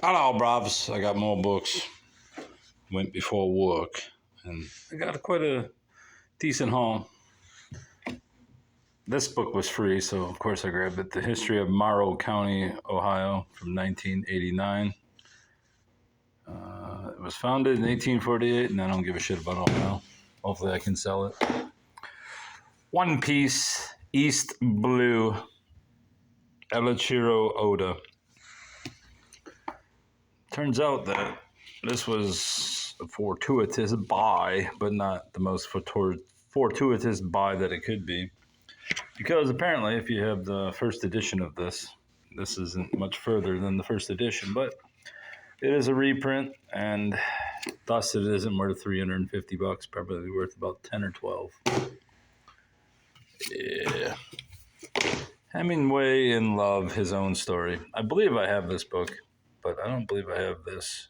Hello, bravs. I got more books. Went before work, and I got quite a decent haul. This book was free, so of course I grabbed it. The History of Morrow County, Ohio, from 1989. It was founded in 1848, and I don't give a shit about Ohio. Hopefully, I can sell it. One Piece, East Blue, Elachiro Oda. Turns out that this was a fortuitous buy, but not the most fortuitous buy that it could be. Because apparently, if you have the first edition of this isn't much further than the first edition, but it is a reprint, and thus it isn't worth $350, probably worth about 10 or 12. Yeah. Hemingway in Love, His Own Story. I believe I have this book, but I don't believe I have this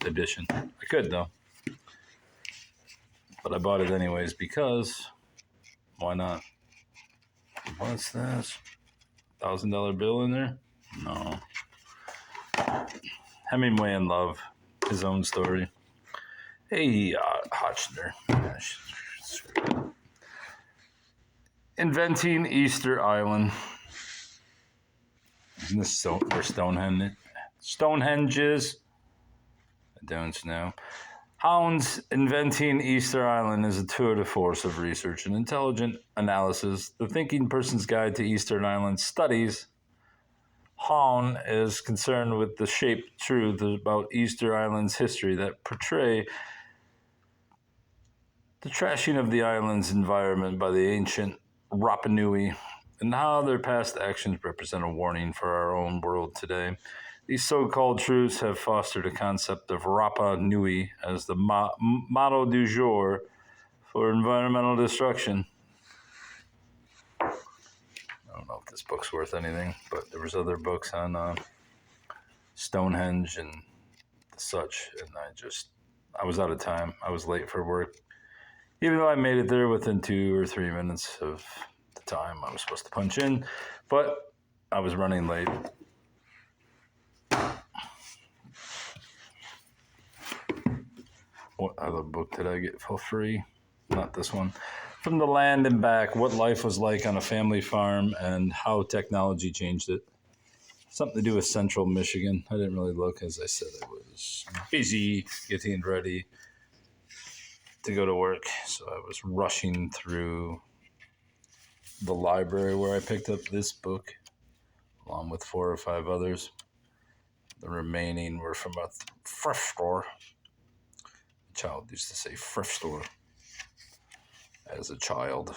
edition. I could, though. But I bought it anyways because why not? What's this? $1,000 bill in there? No. Hemingway in Love, His Own Story. Hey, Hotchner. Inventing Easter Island. Isn't this where Stonehenge is? I don't know. Hound's Inventing Easter Island is a tour de force of research and intelligent analysis. The Thinking Person's Guide to Eastern Island Studies. Hound is concerned with the shaped truth about Easter Island's history that portray the trashing of the island's environment by the ancient Rapa Nui and how their past actions represent a warning for our own world today. These so-called truths have fostered a concept of Rapa Nui as the motto du jour for environmental destruction. I don't know if this book's worth anything, but there was other books on Stonehenge and such, and I was out of time. I was late for work. Even though I made it there within 2 or 3 minutes of the time I was supposed to punch in, but I was running late. What other book did I get for free? Not this one. From the Land and Back, What Life Was Like on a Family Farm and How Technology Changed It. Something to do with Central Michigan. I didn't really look. As I said, I was busy getting ready to go to work. So I was rushing through the library where I picked up this book, along with 4 or 5 others. The remaining were from a thrift store. A child used to say thrift store as a child,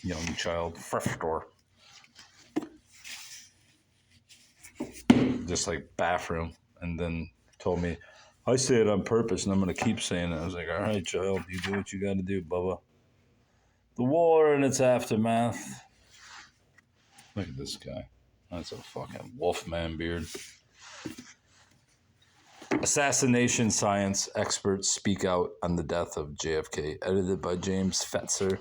young child, thrift store. Just like bathroom, and then told me, I say it on purpose and I'm going to keep saying it. I was like, all right, child, you do what you got to do, Bubba. The war and its aftermath. Look at this guy. That's a fucking Wolfman beard. Assassination Science Experts Speak Out on the Death of JFK. Edited by James Fetzer.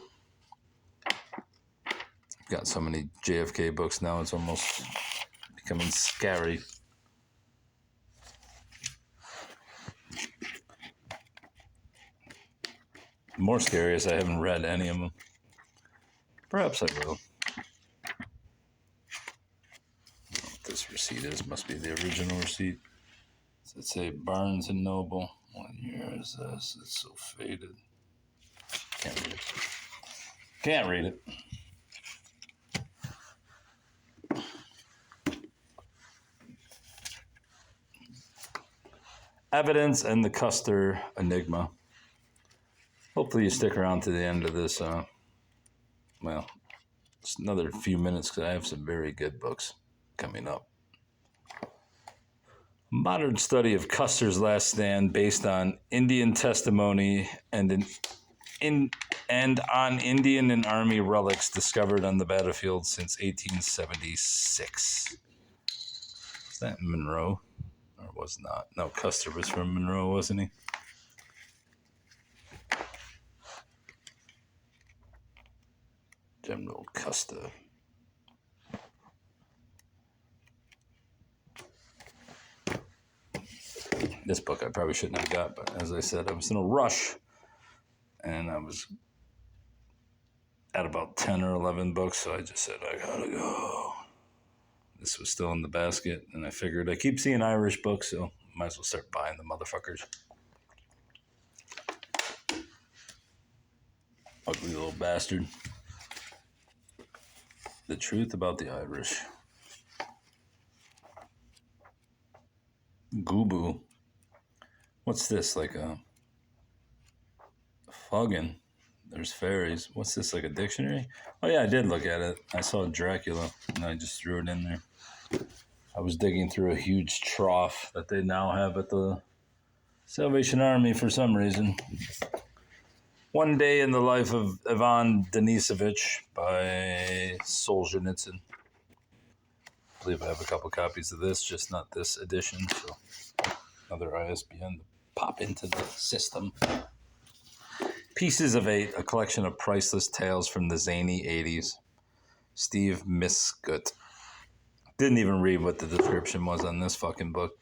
I've got so many JFK books now, it's almost becoming scary. More scary is I haven't read any of them. Perhaps I will. I don't know what this receipt is. Must be the original receipt. Does it say Barnes and Noble? What year is this? It's so faded. Can't read it. Can't read it. Evidence and the Custer Enigma. Hopefully you stick around to the end of this. Well, it's another few minutes because I have some very good books coming up. Modern study of Custer's last stand based on Indian testimony and on Indian and Army relics discovered on the battlefield since 1876. Is that Monroe? Or was not? No, Custer was from Monroe, wasn't he? General Custer. This book I probably shouldn't have got, but as I said, I was in a rush, and I was at about 10 or 11 books, so I just said, I gotta go. This was still in the basket, and I figured I keep seeing Irish books, so might as well start buying the motherfuckers. Ugly little bastard. The Truth About the Irish. Goobu. What's this, like a fuggin'? There's fairies. What's this, like a dictionary? Oh yeah, I did look at it. I saw Dracula, and I just threw it in there. I was digging through a huge trough that they now have at the Salvation Army for some reason. One Day in the Life of Ivan Denisovich by Solzhenitsyn. I believe I have a couple copies of this, just not this edition. So another ISBN to pop into the system. Pieces of Eight, a collection of priceless tales from the zany 80s. Steve Misgut. Didn't even read what the description was on this fucking book.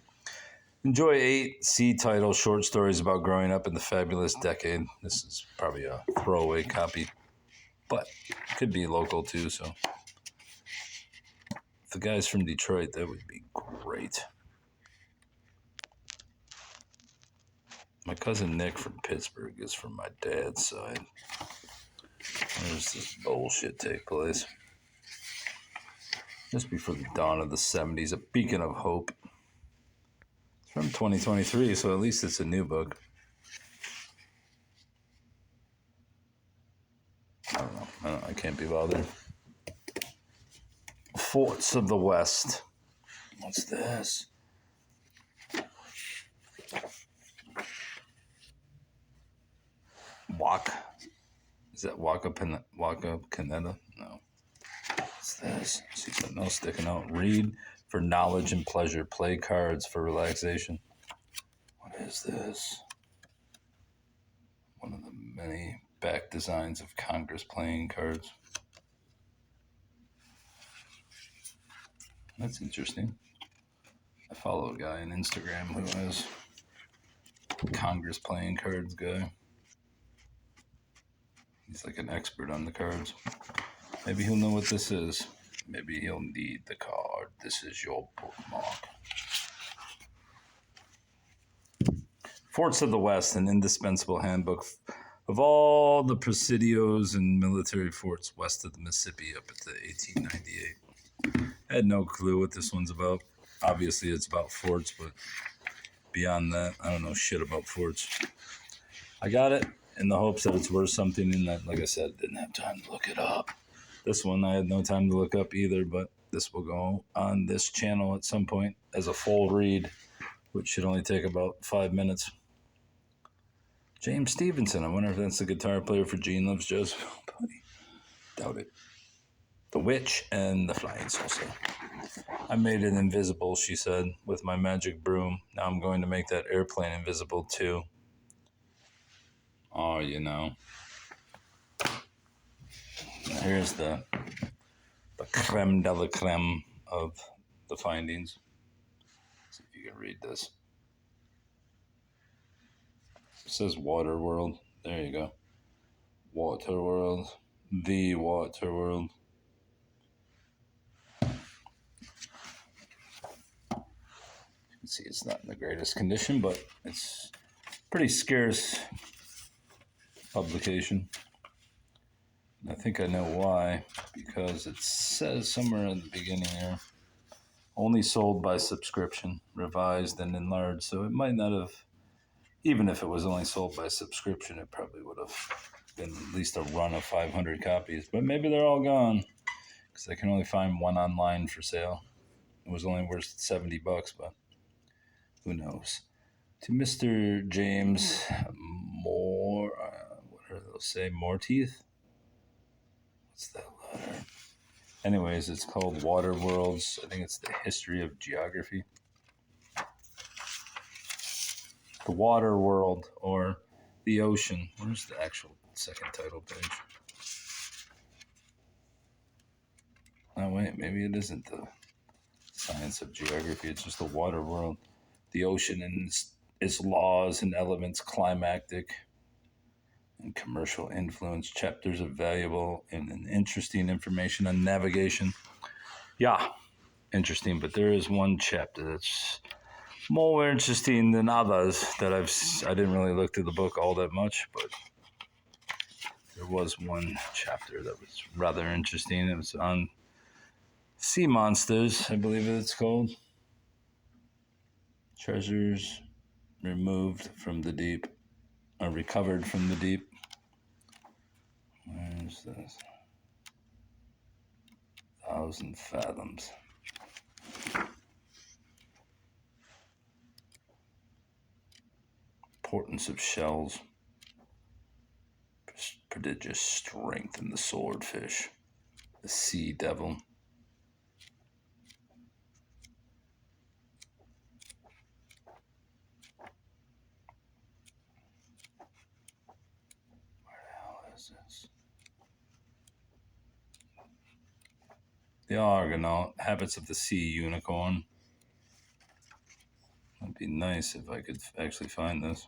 Enjoy 8 C-title short stories about growing up in the fabulous decade. This is probably a throwaway copy, but could be local too, so. If the guy's from Detroit, that would be great. My cousin Nick from Pittsburgh is from my dad's side. There's this bullshit take place. Just before the dawn of the 70s, a beacon of hope. It's from 2023, so at least it's a new book. I don't know. I can't be bothered. Forts of the West. What's this? Waka. Is that Waka Canetta? No. What's this? I see something else sticking out. Read for knowledge and pleasure. Play cards for relaxation. What is this? One of the many back designs of Congress playing cards. That's interesting. I follow a guy on Instagram who has Congress playing cards guy. He's like an expert on the cards. Maybe he'll know what this is. Maybe he'll need the card. This is your bookmark. Forts of the West, an indispensable handbook of all the presidios and military forts west of the Mississippi up to 1898. I had no clue what this one's about. Obviously, it's about forts, but beyond that, I don't know shit about forts. I got it in the hopes that it's worth something, and that, like I said, didn't have time to look it up. This one I had no time to look up either, but this will go on this channel at some point as a full read, which should only take about 5 minutes. James Stevenson. I wonder if that's the guitar player for Gene Loves Josephine. Buddy. Doubt it. The Witch and the Flying Saucer. I made it invisible, she said, with my magic broom. Now I'm going to make that airplane invisible too. Oh, you know. Now here's the creme de la creme of the findings. Let's see if you can read this. It says Waterworld. There you go. Waterworld. The Waterworld. You can see it's not in the greatest condition, but it's pretty scarce publication. I think I know why, because it says somewhere in the beginning here, only sold by subscription, revised and enlarged. So it might not have, even if it was only sold by subscription, it probably would have been at least a run of 500 copies. But maybe they're all gone, because I can only find one online for sale. It was only worth $70, but who knows? To Mr. James Moore, what are those say? Moreteeth? What's that letter? Anyways, it's called Waterworlds. I think it's the history of geography. The Water World, or the ocean. Where's the actual second title page? Oh, wait, maybe it isn't the science of geography. It's just the water world. The ocean its laws and elements climactic and commercial influence. Chapters of valuable and interesting information on navigation. Yeah, interesting, but there is one chapter that's more interesting than others that I didn't really look through the book all that much, but there was one chapter that was rather interesting. It was on sea monsters, I believe it's called. Treasures removed from the deep, or recovered from the deep. Where's this? 1,000 fathoms. Importance of shells. Prodigious strength in the swordfish. The sea devil. Where the hell is this? The Argonaut. Habits of the sea unicorn. It'd be nice if I could actually find this.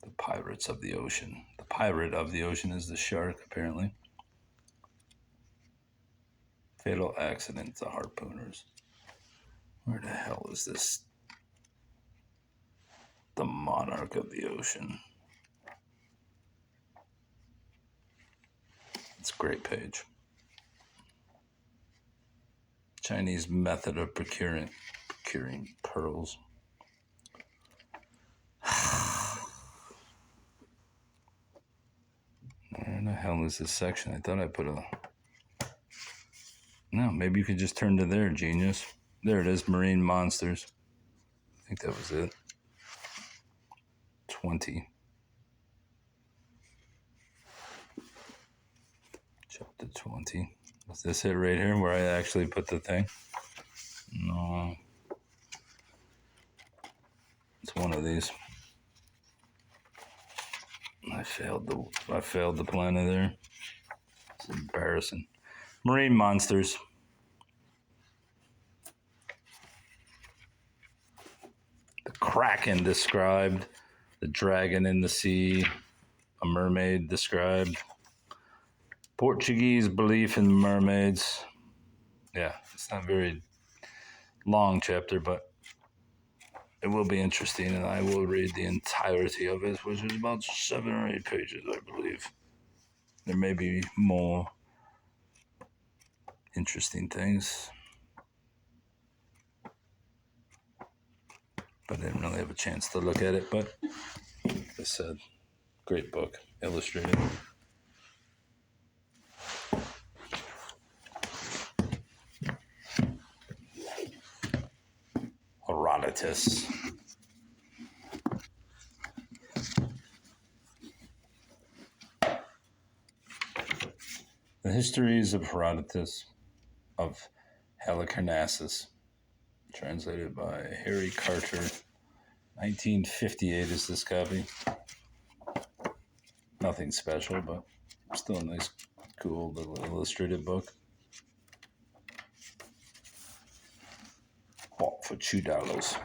The pirates of the ocean. The pirate of the ocean is the shark, apparently. Fatal accident to harpooners. Where the hell is this? The monarch of the ocean. It's a great page. Chinese method of procuring pearls. Where the hell is this section? I thought I put a... No, maybe you could just turn to there, genius. There it is, marine monsters. I think that was it. 20. Chapter 20. Was this it right here where I actually put the thing? No. It's one of these. I failed the planet there. It's embarrassing. Marine monsters. The Kraken described. The dragon in the sea. A mermaid described. Portuguese belief in mermaids. Yeah, it's not a very long chapter, but it will be interesting, and I will read the entirety of it, which is about 7 or 8 pages, I believe. There may be more interesting things, but I didn't really have a chance to look at it. But like I said, great book, illustrated. Herodotus. The Histories of Herodotus of Halicarnassus, translated by Harry Carter. 1958 is this copy. Nothing special, but still a nice, cool little illustrated book. Bought for $2.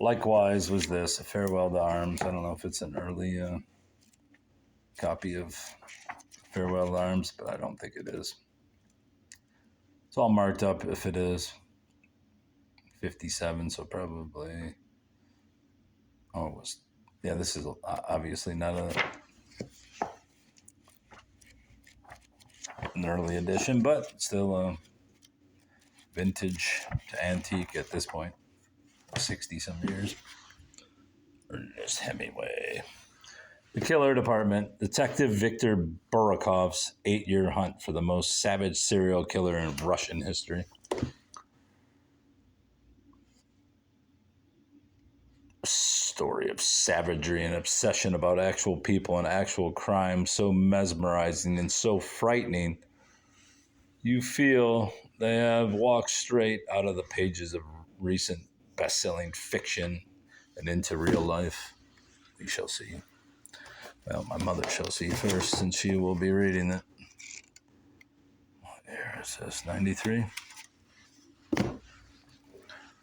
Likewise was this, A Farewell to Arms. I don't know if it's an early copy of Farewell to Arms, but I don't think it is. It's all marked up if it is. 57, so probably... Oh, it was... Yeah, this is obviously not an early edition, but still vintage to antique at this point. 60-some years. Ernest Hemingway. The Killer Department. Detective Victor Burakov's 8-year hunt for the most savage serial killer in Russian history. A story of savagery and obsession about actual people and actual crime, so mesmerizing and so frightening, you feel they have walked straight out of the pages of recent best-selling fiction and into real life. We shall see. Well, my mother shall see first, since she will be reading it. What is this, 93?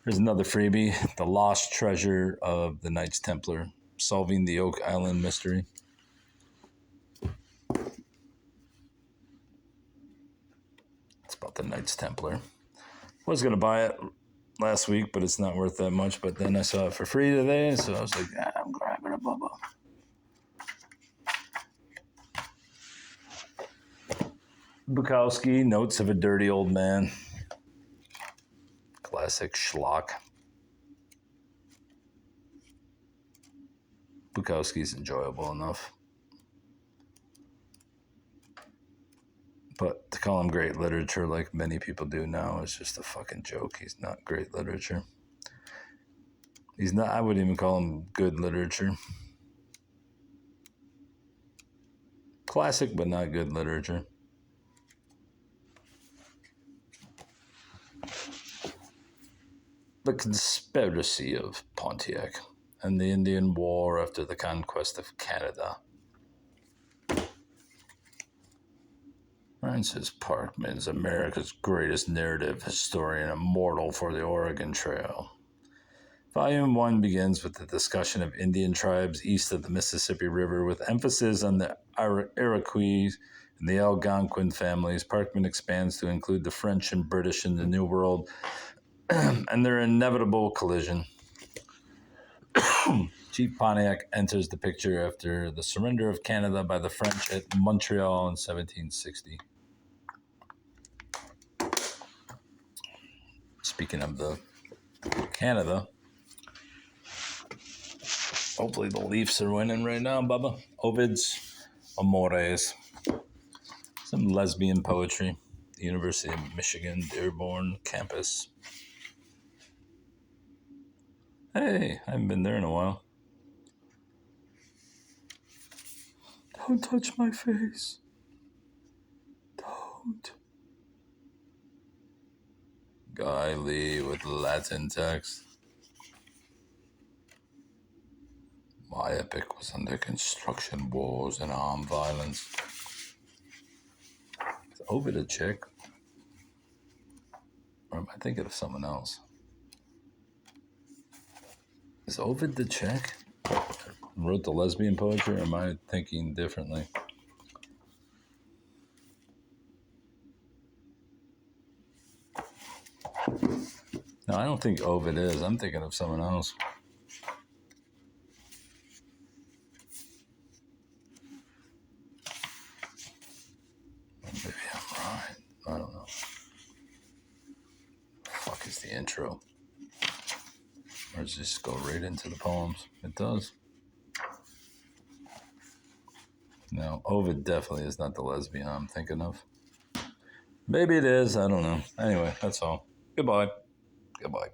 Here's another freebie, The Lost Treasure of the Knights Templar, Solving the Oak Island Mystery. It's about the Knights Templar. Was going to buy it last week, but it's not worth that much. But then I saw it for free today, so I was like, I'm grabbing a Bubba. Bukowski, Notes of a Dirty Old Man. Classic schlock. Bukowski's enjoyable enough. But to call him great literature like many people do now is just a fucking joke. He's not great literature. He's not, I wouldn't even call him good literature. Classic, but not good literature. The Conspiracy of Pontiac and the Indian War after the conquest of Canada. Francis Parkman is America's greatest narrative historian, immortal for the Oregon Trail. Volume 1 begins with the discussion of Indian tribes east of the Mississippi River, with emphasis on the Iroquois and the Algonquin families. Parkman expands to include the French and British in the New World and their inevitable collision. Chief Pontiac enters the picture after the surrender of Canada by the French at Montreal in 1760. Speaking of the Canada, hopefully the Leafs are winning right now, Bubba. Ovid's Amores. Some lesbian poetry. The University of Michigan, Dearborn campus. Hey, I haven't been there in a while. Don't touch my face. Don't. Guy Lee with Latin text. My epic was under construction, wars, and armed violence. Is Ovid a chick? Or am I thinking of someone else? Is Ovid the chick? Wrote the lesbian poetry, or am I thinking differently? No, I don't think Ovid is. I'm thinking of someone else. Maybe I'm right. I don't know. Fuck is the intro? Or does it just go right into the poems? It does. No, Ovid definitely is not the lesbian I'm thinking of. Maybe it is. I don't know. Anyway, that's all. Goodbye. Goodbye.